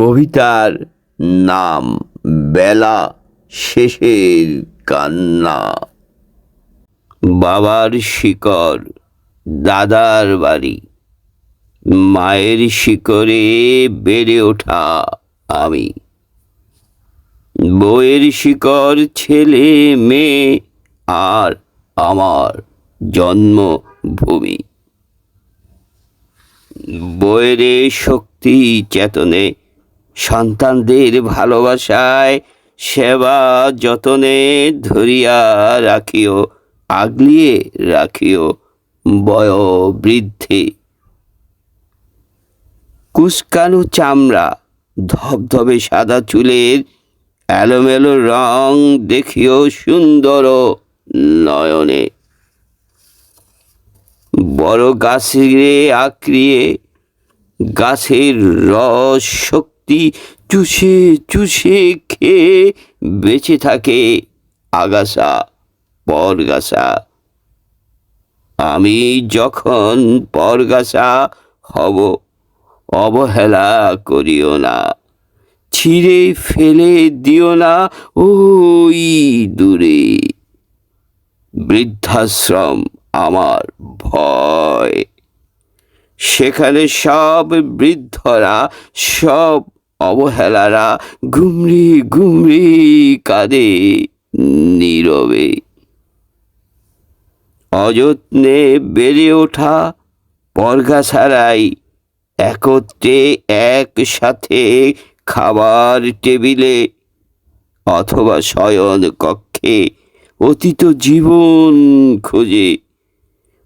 কবিতার নাম বেলা শেষের কান্না। বাবার শিকড়, দাদার বাড়ি, মায়ের শিকড়ে বেড়ে ওঠা আমি। বউয়ের শিকড়, ছেলে মেয়ে আর আমার জন্মভূমি। বউয়ের শক্তি চেতনে, সন্তানদের ভালোবাসায়, সেবা যতনে ধরিয়া রাখিও, আগলিয়ে রাখিও বয়োবৃদ্ধে। কুচকানো চামড়া, ধবধবে সাদা চুলের এলোমেলো রং দেখিও সুন্দর নয়নে। বড় গাছে আঁকড়িয়ে গাছের রস শক্তি চুষে চুষে খেয়ে বেঁচে থাকে আগাছা পরগাছা। আমি যখন পরগাছা হব, অবহেলা করিও না, ছিঁড়ে ফেলে দিও না ওই দূরে। বৃদ্ধাশ্রম আমার ভয়, সেখানে সব বৃদ্ধরা, সব অবহেলারা গুমরি গুমরি কাঁদে নীরবে। অযত্নে বেড়ে ওঠা পরগাছারাই একত্রে একসাথে খাবার টেবিলে অথবা শয়ন কক্ষে অতীত জীবন খোঁজে,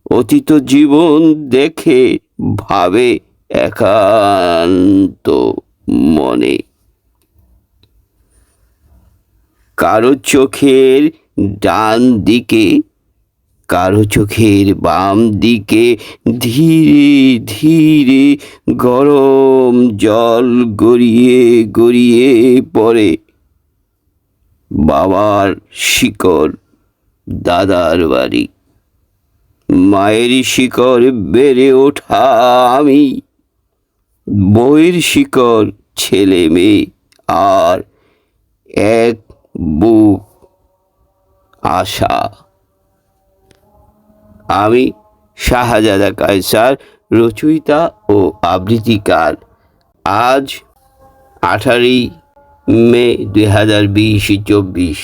অতীত জীবন দেখে ভাবে একান্ত মনে। কারো চোখের ডান দিকে, কারো চোখের বাম দিকে ধীরে ধীরে গরম জল গড়িয়ে গড়িয়ে পড়ে। বাবার শিকড়, দাদার বাড়ি, মায়ের শিকড় বেড়ে ওঠা আমি। বউয়ের শিকড়, ছেলে মেয়ে আর এক বুক আশা। আমি শাহজাদা কায়সার, রচয়িতা ও আবৃত্তিকার। আজ 18 মে 2024।